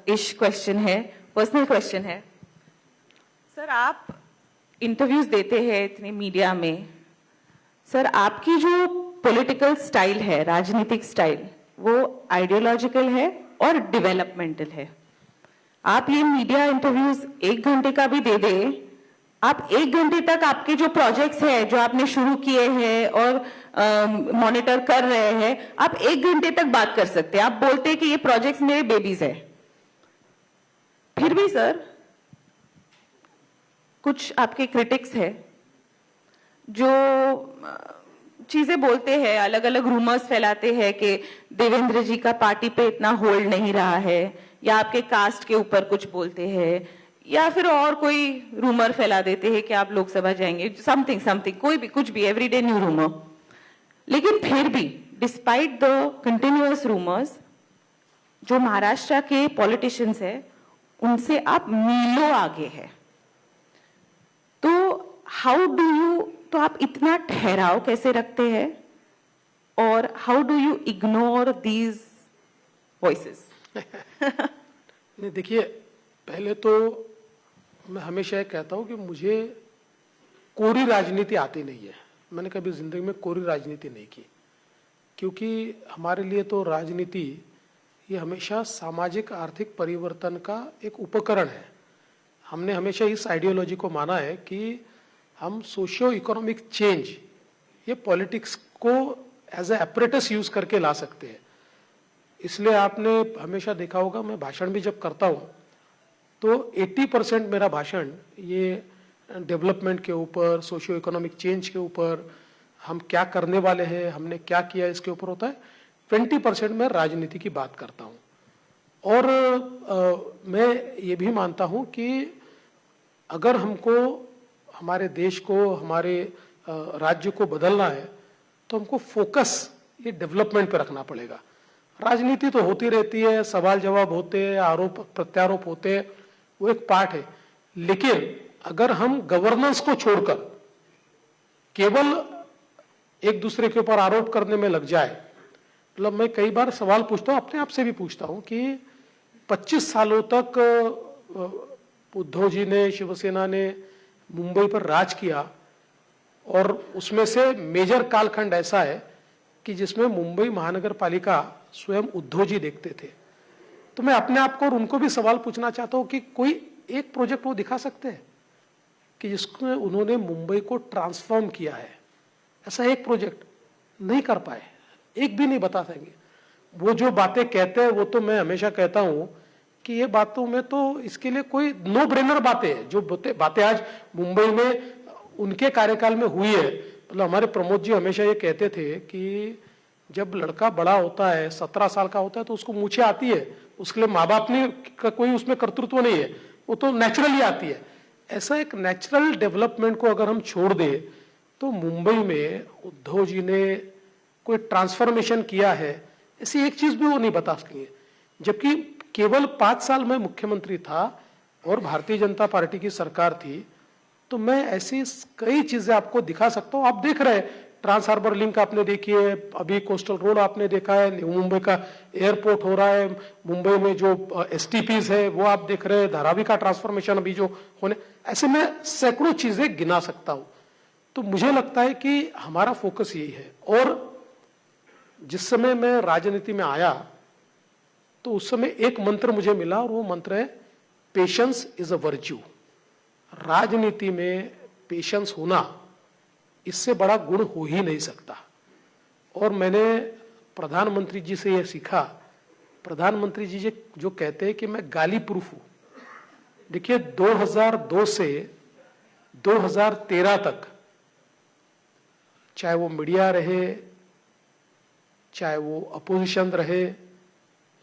इश क्वेश्चन है, personal question है। सर, आप इंटरव्यूज देते हैं इतने मीडिया में, सर आपकी जो पॉलिटिकल स्टाइल है, राजनीतिक स्टाइल, वो आइडियोलॉजिकल है और डेवलपमेंटल है। आप ये मीडिया इंटरव्यूज 1 घंटे का भी दे दें, आप 1 घंटे तक आपके जो प्रोजेक्ट्स हैं जो आपने शुरू किए हैं और मॉनिटर कर रहे हैं, आप 1 घंटे तक बात कर सकते हैं। आप बोलते हैं कि ये प्रोजेक्ट्स मेरे बेबीज है। फिर भी सर, कुछ आपके क्रिटिक्स हैं जो चीजें बोलते हैं, अलग अलग रूमर्स फैलाते हैं कि देवेंद्र जी का पार्टी पे इतना होल्ड नहीं रहा है, या आपके कास्ट के ऊपर कुछ बोलते हैं, या फिर और कोई रूमर फैला देते हैं कि आप लोकसभा जाएंगे, समथिंग समथिंग, कोई भी कुछ भी, एवरीडे न्यू रूमर। लेकिन फिर भी डिस्पाइट द कंटिन्यूअस रूमर्स, जो महाराष्ट्र के पॉलिटिशियंस हैं उनसे आप मीलों आगे हैं। तो हाउ डू यू, तो आप इतना ठहराव कैसे रखते हैं, और how do you ignore these voices? नहीं, देखिए, पहले तो मैं हमेशा ये कहता हूं कि मुझे कोरी राजनीति आती नहीं है। मैंने कभी जिंदगी में कोरी राजनीति नहीं की, क्योंकि हमारे लिए तो राजनीति ये हमेशा सामाजिक आर्थिक परिवर्तन का एक उपकरण है। हमने हमेशा इस आइडियोलॉजी को माना है कि हम सोशियो इकोनॉमिक चेंज ये पॉलिटिक्स को एज ए एपरेटस यूज करके ला सकते हैं। इसलिए आपने हमेशा देखा होगा, मैं भाषण भी जब करता हूँ तो 80% मेरा भाषण ये डेवलपमेंट के ऊपर, सोशियो इकोनॉमिक चेंज के ऊपर, हम क्या करने वाले हैं, हमने क्या किया, इसके ऊपर होता है। 20% मैं राजनीति की बात करता हूँ। और मैं ये भी मानता हूँ कि अगर हमको हमारे देश को, हमारे राज्य को बदलना है तो हमको फोकस ये डेवलपमेंट पे रखना पड़ेगा। राजनीति तो होती रहती है, सवाल जवाब होते हैं, आरोप प्रत्यारोप होते हैं, वो एक पार्ट है। लेकिन अगर हम गवर्नेंस को छोड़कर केवल एक दूसरे के ऊपर आरोप करने में लग जाए, मतलब मैं कई बार सवाल पूछता हूँ, अपने आप से भी पूछता हूँ कि 25 सालों तक उद्धव जी ने, शिवसेना ने मुंबई पर राज किया, और उसमें से मेजर कालखंड ऐसा है कि जिसमें मुंबई महानगर पालिका स्वयं उद्धव जी देखते थे। तो मैं अपने आप को और उनको भी सवाल पूछना चाहता हूं कि कोई एक प्रोजेक्ट वो दिखा सकते हैं कि जिसमें उन्होंने मुंबई को ट्रांसफॉर्म किया है? ऐसा एक प्रोजेक्ट नहीं कर पाए, एक भी नहीं बता सकेंगे। वो जो बातें कहते हैं वो तो मैं हमेशा कहता हूं कि ये बातों में तो इसके लिए कोई नो ब्रेनर बातें हैं। जो बातें आज मुंबई में उनके कार्यकाल में हुई है, मतलब हमारे प्रमोद जी हमेशा ये कहते थे कि जब लड़का बड़ा होता है, 17 साल का होता है, तो उसको मूछें आती है, उसके लिए माँ बाप ने का कोई उसमें कर्तृत्व नहीं है, वो तो नेचुरली आती है। ऐसा एक नेचुरल डेवलपमेंट को अगर हम छोड़ दें तो मुंबई में उद्धव जी ने कोई ट्रांसफॉर्मेशन किया है, ऐसी एक चीज भी वो नहीं बता सकेंगे। जबकि केवल 5 साल में मुख्यमंत्री था और भारतीय जनता पार्टी की सरकार थी, तो मैं ऐसी कई चीजें आपको दिखा सकता हूं। आप देख रहे हैं, ट्रांस हार्बर लिंक आपने देखी है, अभी कोस्टल रोड आपने देखा है, न्यू मुंबई का एयरपोर्ट हो रहा है, मुंबई में जो एसटीपीज है वो आप देख रहे हैं, धारावी का ट्रांसफॉर्मेशन अभी जो होने, ऐसे मैं सैकड़ों चीजें गिना सकता हूं। तो मुझे लगता है कि हमारा फोकस यही है। और जिस समय मैं राजनीति में आया तो उस समय एक मंत्र मुझे मिला, और वो मंत्र है पेशेंस इज अ वर्च्यू। राजनीति में पेशेंस होना, इससे बड़ा गुण हो ही नहीं सकता। और मैंने प्रधानमंत्री जी से यह सीखा। प्रधानमंत्री जी जो कहते हैं कि मैं गाली प्रूफ हूं। देखिए, 2002 से 2013 तक, चाहे वो मीडिया रहे, चाहे वो अपोजिशन रहे,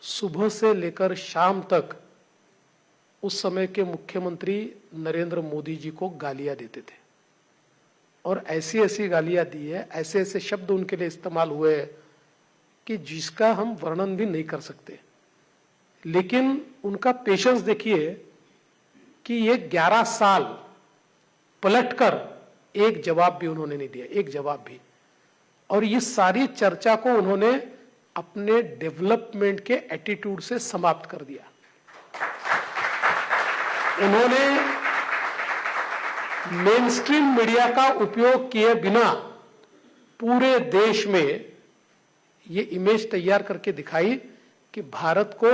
सुबह से लेकर शाम तक उस समय के मुख्यमंत्री नरेंद्र मोदी जी को गालियां देते थे, और ऐसी ऐसी गालियां दी है, ऐसे ऐसे शब्द उनके लिए इस्तेमाल हुए कि जिसका हम वर्णन भी नहीं कर सकते। लेकिन उनका पेशेंस देखिए कि ये 11 साल पलटकर एक जवाब भी उन्होंने नहीं दिया, एक जवाब भी। और ये सारी चर्चा को उन्होंने अपने डेवलपमेंट के एटीट्यूड से समाप्त कर दिया। उन्होंने मेन स्ट्रीम मीडिया का उपयोग किए बिना पूरे देश में ये इमेज तैयार करके दिखाई कि भारत को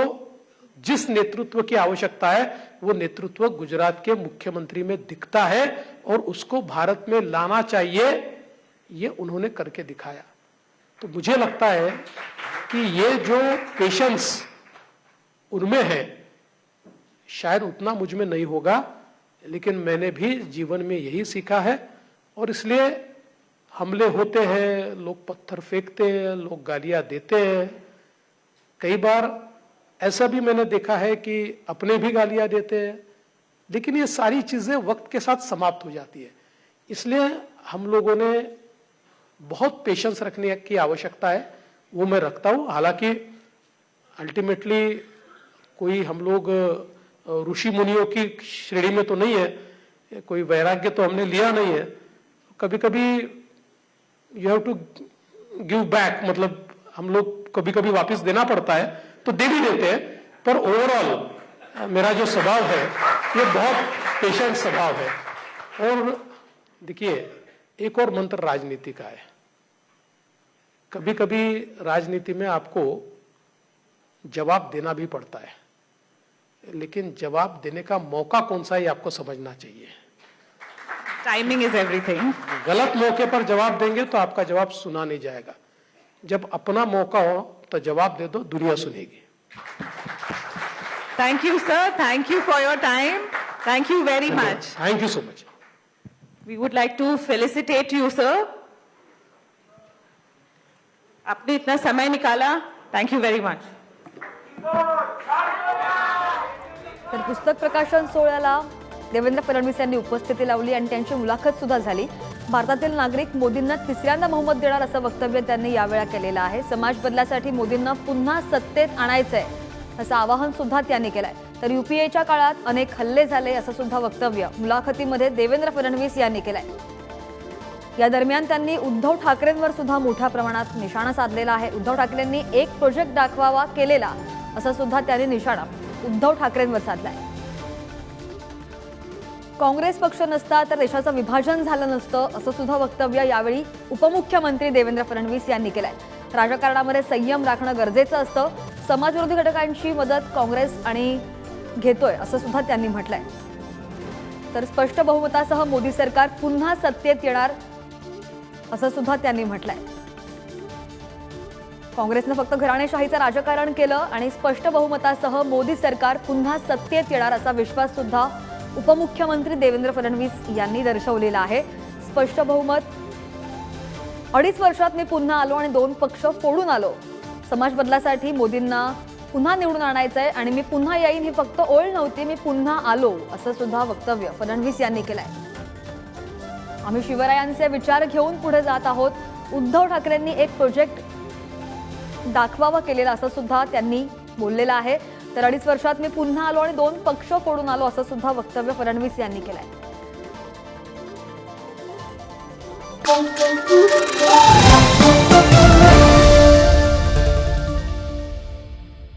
जिस नेतृत्व की आवश्यकता है वो नेतृत्व गुजरात के मुख्यमंत्री में दिखता है और उसको भारत में लाना चाहिए, ये उन्होंने करके दिखाया। तो मुझे लगता है कि ये जो पेशेंस उनमें है शायद उतना मुझ में नहीं होगा, लेकिन मैंने भी जीवन में यही सीखा है और इसलिए हमले होते हैं, लोग पत्थर फेंकते हैं, लोग गालियां देते हैं। कई बार ऐसा भी मैंने देखा है कि अपने भी गालियां देते हैं, लेकिन ये सारी चीजें वक्त के साथ समाप्त हो जाती है। इसलिए हम लोगों ने बहुत पेशेंस रखने की आवश्यकता है, वो मैं रखता हूं। हालांकि अल्टीमेटली कोई हम लोग ऋषि मुनियों की श्रेणी में तो नहीं है, कोई वैराग्य तो हमने लिया नहीं है। कभी कभी you have to give back, मतलब हम लोग कभी कभी वापस देना पड़ता है, तो दे भी देते हैं। पर ओवरऑल मेरा जो स्वभाव है ये बहुत पेशेंट स्वभाव है। और देखिए, एक और मंत्र राजनीति का है, कभी कभी राजनीति में आपको जवाब देना भी पड़ता है, लेकिन जवाब देने का मौका कौन सा है ये आपको समझना चाहिए। Timing is everything. गलत मौके पर जवाब देंगे तो आपका जवाब सुना नहीं जाएगा। जब अपना मौका हो तो जवाब दे दो, दुनिया सुनेगी। Thank you sir, thank you for your time, thank you very much. Thank you so much. We would like to felicitate you sir, आपने इतना समय निकाला, थैंक यू वेरी मच। तर पुस्तक प्रकाशन सोहळ्याला देवेंद्र फडणवीस यांनी उपस्थिती लावली आणि त्यांची मुलाखत सुद्धा झाली। भारतातील नागरिक मोदींना तिसऱ्यांदा बहुमत देणार असं वक्तव्य त्यांनी यावेळी केलेलं आहे। समाज बदलासाठी मोदींना पुन्हा सत्तेत आणायचंय असं आवाहन सुद्धा त्यांनी केलंय। तर यूपीएच्या काळात अनेक हल्ले झाले असं सुद्धा वक्तव्य मुलाखतीमध्ये देवेंद्र फडणवीस यांनी केलंय। या दरम्यान त्यांनी उद्धव ठाकरेंवर सुद्धा मोठ्या प्रमाणात निशाणा साधलेला आहे। उद्धव ठाकरेंनी एक प्रोजेक्ट दाखवावा केलेला असं सुद्धा त्यांनी निशाणा उद्धव ठाकरेंवर साधलाय। काँग्रेस पक्ष नसता तर देशाचं विभाजन झालं नसतं असं सुद्धा वक्तव्य यावेळी उपमुख्यमंत्री देवेंद्र फडणवीस यांनी केलंय। राजकारणामध्ये संयम राखणं गरजेचं असतं, समाजविरोधी घटकांची मदत काँग्रेस आणि घेतोय असं सुद्धा त्यांनी म्हटलंय। तर स्पष्ट बहुमतासह मोदी सरकार पुन्हा सत्तेत येणार असं सुद्धा त्यांनी म्हटलंय। काँग्रेसने फक्त घराणेशाहीचं राजकारण केलं आणि स्पष्ट बहुमतासह मोदी सरकार पुन्हा सत्तेत येणार असा विश्वास सुद्धा उपमुख्यमंत्री देवेंद्र फडणवीस यांनी दर्शवलेला आहे। स्पष्ट बहुमत, 2.5 वर्षात मी पुन्हा आलो आणि 2 पक्ष फोडून आलो। समाज बदलासाठी मोदींना पुन्हा निवडून आणायचंय आणि मी पुन्हा येईन ही फक्त ओळ नव्हती, मी पुन्हा आलो असं सुद्धा वक्तव्य फडणवीस यांनी केलंय। आम्ही शिवरायांचे विचार घेऊन पुढे जात आहोत। उद्धव ठाकरेंनी एक प्रोजेक्ट दाखवावा केलेला असं सुद्धा त्यांनी बोललेलं आहे। तर 2.5 वर्षात मी पुन्हा आलो आणि 2 पक्ष फोडून आलो असं सुद्धा वक्तव्य फडणवीस यांनी केलंय।